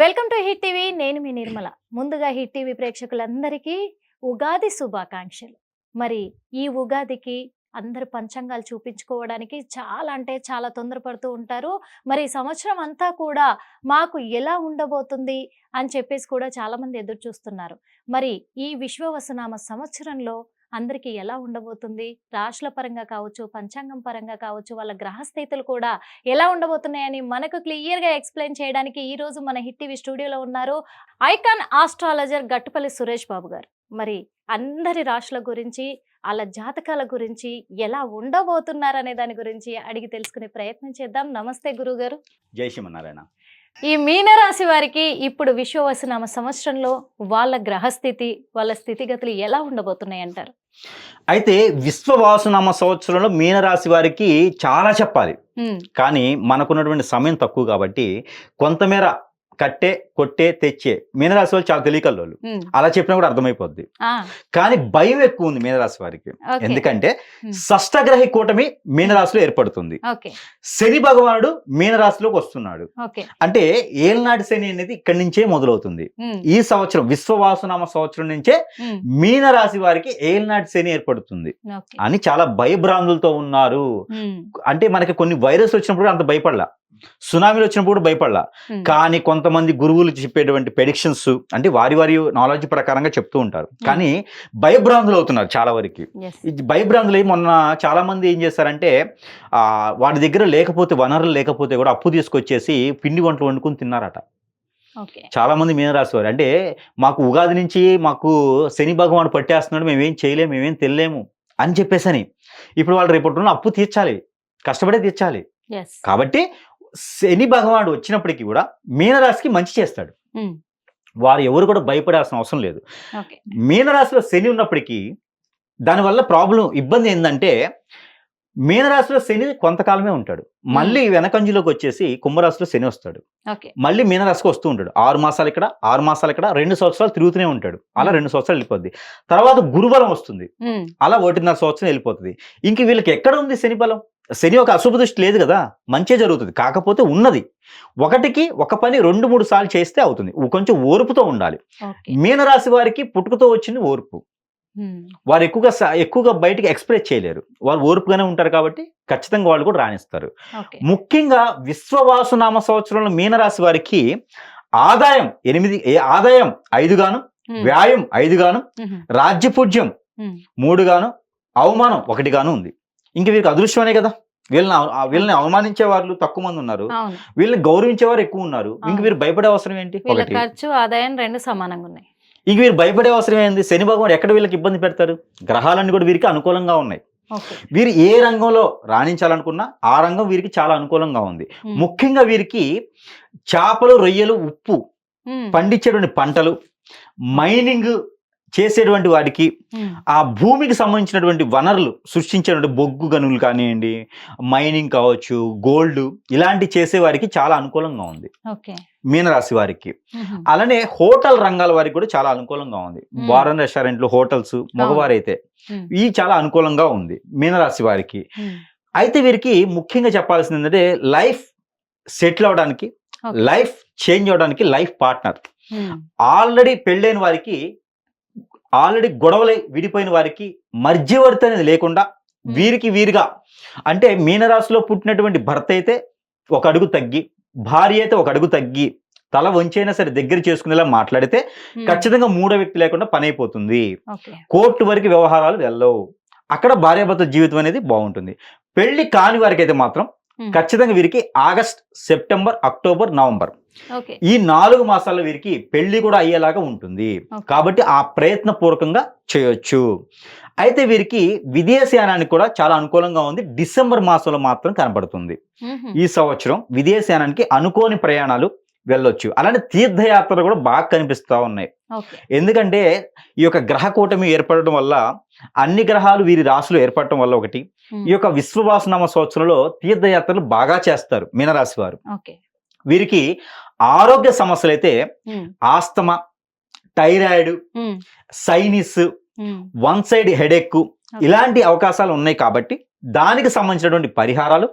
Welcome to hit TV. నేను మీ నిర్మల. ముందుగా hit TV ప్రేక్షకులందరికీ ఉగాది శుభాకాంక్షలు. మరి ఈ ఉగాదికి అందరు పంచాంగాలు చూపించుకోవడానికి చాలా అంటే చాలా తొందరపడుతూ ఉంటారు. మరి ఈ సంవత్సరం అంతా కూడా మాకు ఎలా ఉండబోతుంది అని చెప్పేసి కూడా చాలామంది ఎదురు చూస్తున్నారు. మరి ఈ విశ్వవసునామ సంవత్సరంలో అందరికీ ఎలా ఉండబోతుంది, రాశుల పరంగా కావచ్చు, పంచాంగం పరంగా కావచ్చు, వాళ్ళ గ్రహస్థితులు కూడా ఎలా ఉండబోతున్నాయని మనకు క్లియర్గా ఎక్స్ప్లెయిన్ చేయడానికి ఈ రోజు మన హిట్ టీవీ స్టూడియోలో ఉన్నారు ఐకాన్ ఆస్ట్రాలజర్ గట్టుపల్లి సురేష్ బాబు గారు. మరి అందరి రాశుల గురించి, వాళ్ళ జాతకాల గురించి, ఎలా ఉండబోతున్నారు అనే దాని గురించి అడిగి తెలుసుకునే ప్రయత్నం చేద్దాం. నమస్తే గురుగారు. జై శ్రీమన్నారాయణ. ఈ మీనరాశి వారికి ఇప్పుడు విశ్వవసునామ సంవత్సరంలో వాళ్ళ గ్రహస్థితి, వాళ్ళ స్థితిగతులు ఎలా ఉండబోతున్నాయి అంటారు? అయితే విశ్వవాసునామ సంవత్సరంలో మీనరాశి వారికి చాలా చెప్పాలి, కానీ మనకున్నటువంటి సమయం తక్కువ కాబట్టి కొంతమేర కట్టే కొట్టే తెచ్చే మీనరాశి వాళ్ళు చాలా తెలియకల్లోళ్ళు, అలా చెప్పినా కూడా అర్థమైపోద్ది. కానీ భయం ఎక్కువ ఉంది మీనరాశి వారికి. ఎందుకంటే షష్టగ్రహి కూటమి మీనరాశిలో ఏర్పడుతుంది. శని భగవానుడు మీనరాశిలోకి వస్తున్నాడు. అంటే ఏలనాటి శని అనేది ఇక్కడి నుంచే మొదలవుతుంది. ఈ సంవత్సరం విశ్వవాసునామ సంవత్సరం నుంచే మీనరాశి వారికి ఏలనాటి శని ఏర్పడుతుంది అని చాలా భయభ్రాంతులతో ఉన్నారు. అంటే మనకి కొన్ని వైరస్ వచ్చినప్పుడు అంత భయపడలా, సునామీలు వచ్చినప్పుడు భయపడలా, కానీ కొంతమంది గురువులు చెప్పేటువంటి ప్రెడిక్షన్స్ అంటే వారి నాలెడ్జ్ ప్రకారంగా చెప్తూ ఉంటారు, కానీ భయభ్రాంతులు అవుతున్నారు చాలా వరకు. భయభ్రాంతులు మొన్న చాలా మంది ఏం చేస్తారంటే వాడి దగ్గర లేకపోతే వనరులు లేకపోతే కూడా అప్పు తీసుకొచ్చేసి పిండి వంటలు వండుకుని తిన్నారట. చాలా మంది మీనరాశి వారు అంటే మాకు ఉగాది నుంచి మాకు శని భగవానుడు పట్టేస్తున్నాడు, మేమేం చేయలేము, మేమేం తెలియలేము అని చెప్పేసని ఇప్పుడు వాళ్ళు రేపటి అప్పు తీర్చాలి, కష్టపడే తీర్చాలి. కాబట్టి శని భగవానుడు వచ్చినప్పటికీ కూడా మీనరాశికి మంచి చేస్తాడు. వారు ఎవరు కూడా భయపడాల్సిన అవసరం లేదు. మీనరాశిలో శని ఉన్నప్పటికీ దానివల్ల ఇబ్బంది ఏంటంటే మీనరాశిలో శని కొంతకాలమే ఉంటాడు, మళ్ళీ వెనకంజులోకి వచ్చేసి కుంభరాశిలో శని వస్తాడు, మళ్ళీ మీనరాశికి వస్తూ ఉంటాడు. 6 మాసాలు ఇక్కడ 6 మాసాలు ఇక్కడ 2 సంవత్సరాలు తిరుగుతూనే ఉంటాడు. అలా 2 సంవత్సరాలు వెళ్ళిపోద్ది. తర్వాత గురుబలం వస్తుంది, అలా 1.5 సంవత్సరం వెళ్ళిపోతుంది. ఇంక వీళ్ళకి ఎక్కడ ఉంది శని బలం? శని ఒక అశుభ దృష్టి లేదు కదా, మంచి జరుగుతుంది. కాకపోతే ఉన్నది ఒకటికి ఒక పని 2-3 సార్లు చేస్తే అవుతుంది. కొంచెం ఓర్పుతో ఉండాలి. మీనరాశి వారికి పుట్టుకతో వచ్చింది ఓర్పు. వారు ఎక్కువగా బయటికి ఎక్స్ప్రెస్ చేయలేరు, వారు ఓర్పుగానే ఉంటారు కాబట్టి ఖచ్చితంగా వాళ్ళు కూడా రాణిస్తారు. ముఖ్యంగా విశ్వవాసునామ సంవత్సరంలో మీనరాశి వారికి ఆదాయం 5 గాను, వ్యాయం 5 గాను, రాజ్యపూజ్యం 3 గాను, అవమానం 1 గాను ఉంది. ఇంక వీరికి అదృష్టమనే కదా. వీళ్ళని అవమానించే వాళ్ళు తక్కువ మంది ఉన్నారు, వీళ్ళని గౌరవించేవారు ఎక్కువ ఉన్నారు. ఇంక వీరు భయపడే అవసరం ఏంటి? ఖర్చు ఆదాయం 2 సమానంగా ఉన్నాయి. ఇంక వీరు భయపడే అవసరం ఏంటి? శని భగవాన్ ఎక్కడ వీళ్ళకి ఇబ్బంది పెడతారు? గ్రహాలన్నీ కూడా వీరికి అనుకూలంగా ఉన్నాయి. వీరు ఏ రంగంలో రాణించాలనుకున్నా ఆ రంగం వీరికి చాలా అనుకూలంగా ఉంది. ముఖ్యంగా వీరికి చేపలు, రొయ్యలు, ఉప్పు పండించేటువంటి పంటలు, మైనింగ్ చేసేటువంటి వాటికి, ఆ భూమికి సంబంధించినటువంటి వనరులు సృష్టించేటువంటి బొగ్గు గనులు కానివ్వండి, మైనింగ్ కావచ్చు, గోల్డ్ ఇలాంటి చేసేవారికి చాలా అనుకూలంగా ఉంది మీనరాశి వారికి. అలానే హోటల్ రంగాల వారికి కూడా చాలా అనుకూలంగా ఉంది. బార్ అండ్ రెస్టారెంట్లు, హోటల్స్ మగవారైతే ఈ చాలా అనుకూలంగా ఉంది మీనరాశి వారికి. అయితే వీరికి ముఖ్యంగా చెప్పాల్సింది ఏంటంటే లైఫ్ సెటిల్ అవడానికి, లైఫ్ చేంజ్ అవడానికి లైఫ్ పార్ట్నర్. ఆల్రెడీ పెళ్ళైన వారికి, ఆల్రెడీ గొడవలై విడిపోయిన వారికి మధ్యవర్తి అనేది లేకుండా వీరిగా అంటే మీనరాశిలో పుట్టినటువంటి భర్త అయితే 1 అడుగు తగ్గి, భార్య అయితే 1 అడుగు తగ్గి తల వంచైనా సరే దగ్గర చేసుకునేలా మాట్లాడితే ఖచ్చితంగా 3వ వ్యక్తి లేకుండా పని అయిపోతుంది. కోర్టు వరకు వ్యవహారాలు వెళ్ళవు. అక్కడ భార్యాభర్త జీవితం అనేది బాగుంటుంది. పెళ్లి కాని వారికి అయితే మాత్రం ఖచ్చితంగా వీరికి ఆగస్ట్, సెప్టెంబర్, అక్టోబర్, నవంబర్ ఈ 4 మాసాల్లో వీరికి పెళ్లి కూడా అయ్యేలాగా ఉంటుంది. కాబట్టి ఆ ప్రయత్నపూర్వకంగా చేయొచ్చు. అయితే వీరికి విదేశయానానికి కూడా చాలా అనుకూలంగా ఉంది. డిసెంబర్ మాసంలో మాత్రం కనబడుతుంది. ఈ సంవత్సరం విదేశయానానికి అనుకోని ప్రయాణాలు వెళ్ళొచ్చు. అలానే తీర్థయాత్రలు కూడా బాగా కనిపిస్తూ ఉన్నాయి. ఎందుకంటే ఈ యొక్క గ్రహ కూటమి ఏర్పడటం వల్ల, అన్ని గ్రహాలు వీరి రాశిలో ఏర్పడటం వల్ల ఒకటి, ఈ యొక్క విశ్వవాసునామ సంవత్సరంలో తీర్థయాత్రలు బాగా చేస్తారు మీనరాశి వారు. వీరికి ఆరోగ్య సమస్యలు అయితే asthma, thyroid, sinus, 1 side headache ఇలాంటి అవకాశాలు ఉన్నాయి. కాబట్టి దానికి సంబంధించినటువంటి పరిహారాలు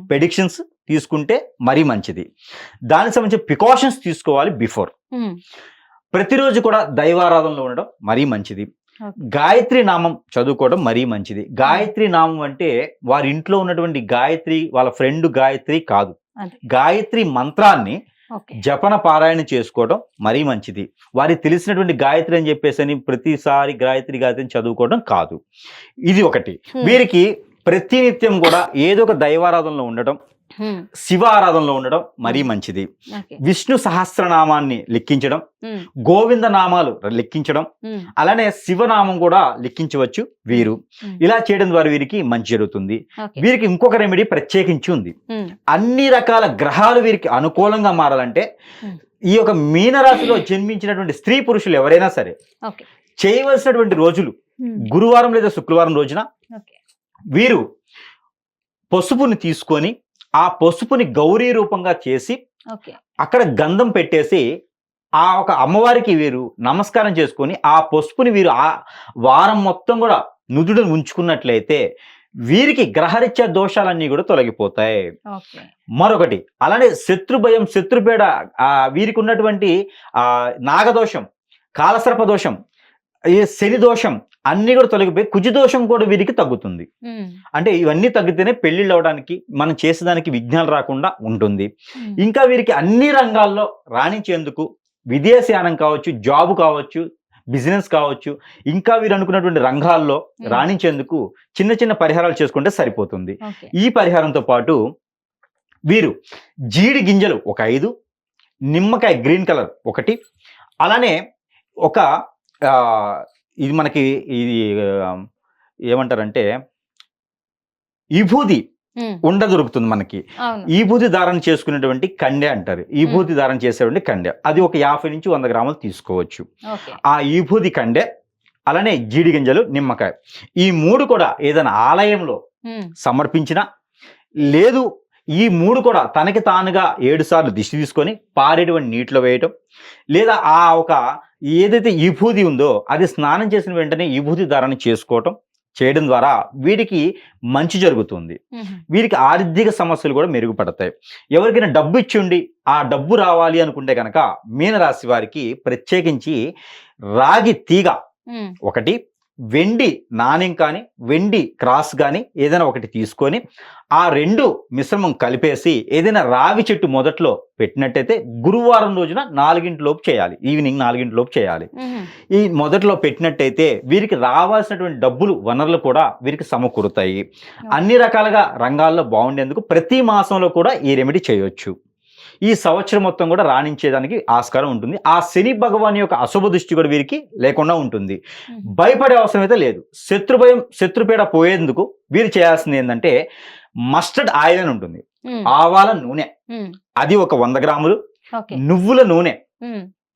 ప్రెడిక్షన్స్ తీసుకుంటే మరీ మంచిది. దానికి సంబంధించిన ప్రికాషన్స్ తీసుకోవాలి బిఫోర్. ప్రతిరోజు కూడా దైవారాధనలో ఉండడం మరీ మంచిది. గాయత్రి నామం చదువుకోవడం మరీ మంచిది. గాయత్రి నామం అంటే వారి ఇంట్లో ఉన్నటువంటి గాయత్రి వాళ్ళ ఫ్రెండ్ గాయత్రి కాదు, గాయత్రి మంత్రాన్ని జపన పారాయణ చేసుకోవడం మరీ మంచిది. వారికి తెలిసినటువంటి గాయత్రి అని చెప్పేసి అని ప్రతిసారి గాయత్రి గాయత్రిని చదువుకోవడం కాదు. ఇది ఒకటి. వీరికి ప్రతినిత్యం కూడా ఏదో ఒక దైవారాధనలో ఉండడం, శివ ఆరాధనలో ఉండడం మరీ మంచిది. విష్ణు సహస్రనామాన్ని లెక్కించడం, గోవింద నామాలు లెక్కించడం, అలానే శివనామం కూడా లెక్కించవచ్చు వీరు. ఇలా చేయడం ద్వారా వీరికి మంచి జరుగుతుంది. వీరికి ఇంకొక రెమెడీ ప్రత్యేకించి ఉంది. అన్ని రకాల గ్రహాలు వీరికి అనుకూలంగా మారాలంటే ఈ యొక్క మీనరాశిలో జన్మించినటువంటి స్త్రీ పురుషులు ఎవరైనా సరే చేయవలసినటువంటి రోజులు గురువారం లేదా శుక్రవారం రోజున వీరు పసుపుని తీసుకొని ఆ పసుపుని గౌరీ రూపంగా చేసి అక్కడ గంధం పెట్టేసి ఆ ఒక అమ్మవారికి వీరు నమస్కారం చేసుకొని ఆ పసుపుని వీరు ఆ వారం మొత్తం కూడా నుదుడును ఉంచుకున్నట్లయితే వీరికి గ్రహరీత్యా దోషాలన్నీ కూడా తొలగిపోతాయి. మరొకటి అలానే శత్రుభయం, శత్రుపేడ, వీరికి ఉన్నటువంటి నాగదోషం, కాలసర్ప దోషం, ఈ శని దోషం అన్ని కూడా తొలగిపోయి కుజదోషం కూడా వీరికి తగ్గుతుంది. అంటే ఇవన్నీ తగ్గితేనే పెళ్లిళ్ళు అవడానికి, మనం చేసేదానికి విఘ్నాలు రాకుండా ఉంటుంది. ఇంకా వీరికి అన్ని రంగాల్లో రాణించేందుకు విదేశయానం కావచ్చు, జాబ్ కావచ్చు, బిజినెస్ కావచ్చు, ఇంకా వీరు అనుకున్నటువంటి రంగాల్లో రాణించేందుకు చిన్న చిన్న పరిహారాలు చేసుకుంటే సరిపోతుంది. ఈ పరిహారంతో పాటు వీరు జీడి గింజలు ఒక 5, నిమ్మకాయ గ్రీన్ కలర్ 1, అలానే ఒక ఇది మనకి ఇది ఏమంటారంటే ఈభూది ఉండ దొరుకుతుంది మనకి. ఈభూతి ధారణ చేసుకునేటువంటి కండె అంటారు. ఈభూతి ధారణ చేసేటువంటి కండె అది ఒక 50 నుంచి 100 గ్రాములు తీసుకోవచ్చు. ఆ ఈభూతి కండె, అలానే జీడి గింజలు, నిమ్మకాయ, ఈ 3 కూడా ఏదైనా ఆలయంలో సమర్పించినా, లేదు ఈ 3 కూడా తనకి తానుగా 7 సార్లు దిష్టి తీసుకొని పారేటువంటి నీటిలో వేయటం, లేదా ఆ ఒక ఏదైతే విభూది ఉందో అది స్నానం చేసిన వెంటనే విభూతి ధారణ చేయడం ద్వారా వీరికి మంచి జరుగుతుంది. వీరికి ఆర్థిక సమస్యలు కూడా మెరుగుపడతాయి. ఎవరికైనా డబ్బు ఇచ్చిండి ఆ డబ్బు రావాలి అనుకుంటే కనుక మీనరాశి వారికి ప్రత్యేకించి రాగి తీగ 1, వెండి నాణ్యం కానీ వెండి క్రాస్ కానీ ఏదైనా ఒకటి తీసుకొని ఆ 2 మిశ్రమం కలిపేసి ఏదైనా రావి చెట్టు మొదట్లో పెట్టినట్టయితే గురువారం రోజున 4 చేయాలి, ఈవినింగ్ 4 చేయాలి. ఈ మొదట్లో పెట్టినట్టయితే వీరికి రావాల్సినటువంటి డబ్బులు, వనరులు కూడా వీరికి సమకూరుతాయి. అన్ని రకాలుగా రంగాల్లో బాగుండేందుకు ప్రతి మాసంలో కూడా ఈ రెమెడీ చేయొచ్చు. ఈ సంవత్సరం మొత్తం కూడా రాణించేదానికి ఆస్కారం ఉంటుంది. ఆ శని భగవాన్ యొక్క అశుభ దృష్టి కూడా వీరికి లేకుండా ఉంటుంది. భయపడే అవసరం అయితే లేదు. శత్రుభయం, శత్రుపేడ పోయేందుకు వీరు చేయాల్సింది ఏంటంటే మస్టర్డ్ ఆయిల్ అని ఉంటుంది, ఆవాల నూనె అది ఒక 100 గ్రాములు, నువ్వుల నూనె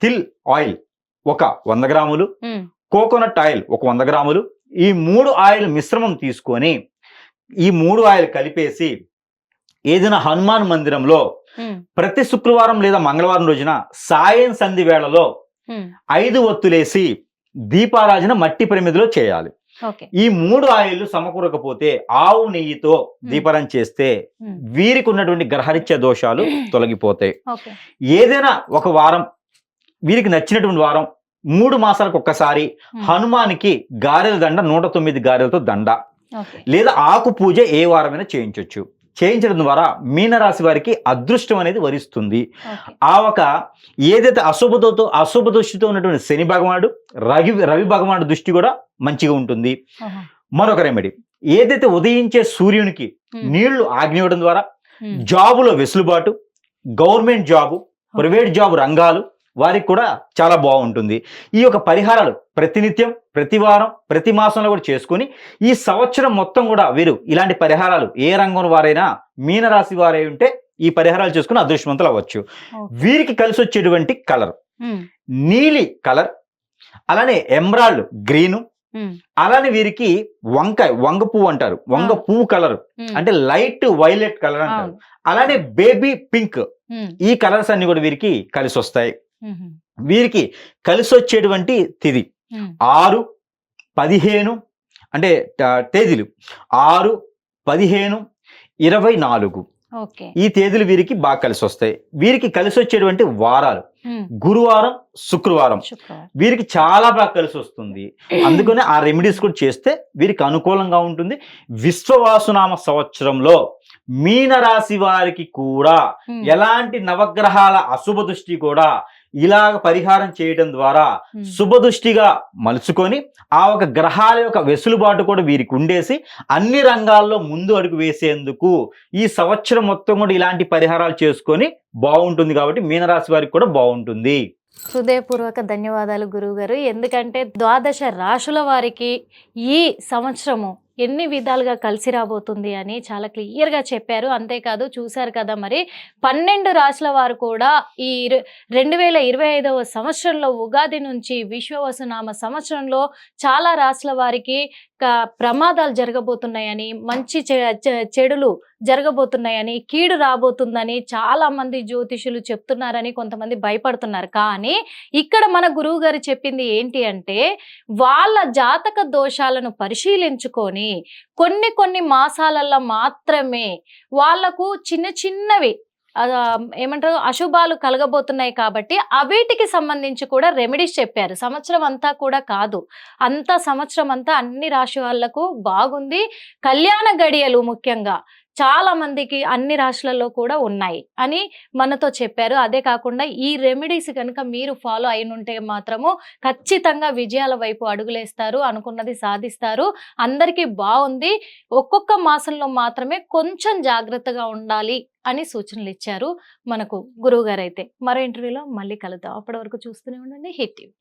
తిల్ ఆయిల్ ఒక 100 గ్రాములు, కోకోనట్ ఆయిల్ ఒక 100 గ్రాములు, ఈ 3 ఆయిల్ మిశ్రమం తీసుకొని ఈ 3 ఆయిల్ కలిపేసి ఏదైనా హనుమాన్ మందిరంలో ప్రతి శుక్రవారం లేదా మంగళవారం రోజున సాయం సంధి వేళలో 5 ఒత్తులేసి దీపారాజన మట్టి ప్రమిదిలో చేయాలి. ఈ 3 ఆయిల్లు సమకూరకపోతే ఆవు నెయ్యితో దీపారాధన చేస్తే వీరికి ఉన్నటువంటి గ్రహరీత్యా దోషాలు తొలగిపోతాయి. ఏదైనా ఒక వారం వీరికి నచ్చినటువంటి వారం 3 మాసాలకు ఒక్కసారి హనుమానికి గారెల దండ 109 గారెలతో దండ లేదా ఆకు పూజ ఏ వారమైనా చేయించడం ద్వారా మీనరాశి వారికి అదృష్టం అనేది వరిస్తుంది. ఆ ఒక ఏదైతే అశుభ దృష్టితో ఉన్నటువంటి శని భగవానుడు, రవి భగవానుడు దృష్టి కూడా మంచిగా ఉంటుంది. మరొక రెమెడీ ఏదైతే ఉదయించే సూర్యునికి నీళ్లు ఆగ్నివ్వడం ద్వారా జాబులో వెసులుబాటు, గవర్నమెంట్ జాబు, ప్రైవేట్ జాబు రంగాలు వారికి కూడా చాలా బాగుంటుంది. ఈ యొక్క పరిహారాలు ప్రతినిత్యం, ప్రతి వారం, ప్రతి మాసంలో కూడా చేసుకొని ఈ సంవత్సరం మొత్తం కూడా వీరు ఇలాంటి పరిహారాలు ఏ రంగం వారైనా మీనరాశి వారై ఉంటే ఈ పరిహారాలు చేసుకుని అదృష్టవంతులు అవ్వచ్చు. వీరికి కలిసి వచ్చేటువంటి కలర్ నీలి కలర్, అలానే ఎమరాల్డ్ గ్రీను, అలానే వీరికి వంగ పువ్వు అంటారు, వంగ పువ్వు కలర్ అంటే లైట్ వైలెట్ కలర్ అంటారు, అలానే బేబీ పింక్, ఈ కలర్స్ అన్ని కూడా వీరికి కలిసి వస్తాయి. వీరికి కలిసి వచ్చేటువంటి తిథి 6, 15 అంటే తేదీలు 6, 15, 24 ఓకే. ఈ తేదీలు వీరికి బాగా కలిసి వస్తాయి. వీరికి కలిసి వచ్చేటువంటి వారాలు ఉమ్, గురువారం, శుక్రవారం. శుక్రవారం. వీరికి చాలా బాగా కలిసి వస్తుంది. అందుకని ఆ రెమెడీస్ కూడా చేస్తే వీరికి అనుకూలంగా ఉంటుంది. విశ్వవాసునామ సంవత్సరంలో మీనరాశి వారికి కూడా ఉమ్, ఎలాంటి నవగ్రహాల అశుభ దృష్టి కూడా ఇలాగ పరిహారం చేయడం ద్వారా ఉమ్, శుభ దృష్టిగా మలుచుకొని ఆ ఒక గ్రహాల యొక్క వెసులుబాటు కూడా వీరికి ఉండేసి అన్ని రంగాల్లో ముందు అడుగు వేసేందుకు ఈ సంవత్సరం మొత్తం కూడా ఇలాంటి పరిహారాలు చేసుకొని బాగుంటుంది. కాబట్టి మీనరాశి వారికి కూడా బాగుంటుంది. హృదయపూర్వక ధన్యవాదాలు గురువు గారు. ఎందుకంటే ద్వాదశ రాశుల వారికి ఈ సంవత్సరము ఎన్ని విధాలుగా కలిసి రాబోతుంది అని చాలా క్లియర్గా చెప్పారు. అంతేకాదు చూశారు కదా, మరి 12 రాశుల వారు కూడా ఈ 2025వ సంవత్సరంలో ఉగాది నుంచి విశ్వవసునామ సంవత్సరంలో చాలా రాశుల వారికి ప్రమాదాలు జరగబోతున్నాయని, మంచి చెడులు జరగబోతున్నాయని, కీడు రాబోతుందని చాలా మంది జ్యోతిషులు చెప్తున్నారని కొంతమంది భయపడుతున్నారు. కానీ ఇక్కడ మన గురువు గారు చెప్పింది ఏంటి అంటే, వాళ్ళ జాతక దోషాలను పరిశీలించుకొని కొన్ని మాసాలలో మాత్రమే వాళ్లకు చిన్న చిన్నవి ఏమంటారు అశుభాలు కలగబోతున్నాయి కాబట్టి వీటికి సంబంధించి కూడా రెమెడీస్ చెప్పారు. సంవత్సరం అంతా కూడా కాదు, సంవత్సరం అంతా అన్ని రాశి వాళ్లకు బాగుంది. కళ్యాణ గడియలు ముఖ్యంగా చాలా మందికి అన్ని రాశులలో కూడా ఉన్నాయి అని మనతో చెప్పారు. అదే కాకుండా ఈ రెమెడీస్ కనుక మీరు ఫాలో అయినుంటే మాత్రము ఖచ్చితంగా విజయాల వైపు అడుగులేస్తారు, అనుకున్నది సాధిస్తారు. అందరికీ బాగుంది. ఒక్కొక్క మాసంలో మాత్రమే కొంచెం జాగ్రత్తగా ఉండాలి అని సూచనలు ఇచ్చారు మనకు గురువు గారు. అయితే మరో ఇంటర్వ్యూలో మళ్ళీ కలుద్దాం. అప్పటి వరకు చూస్తూనే ఉండండి హిట్ టీవీ.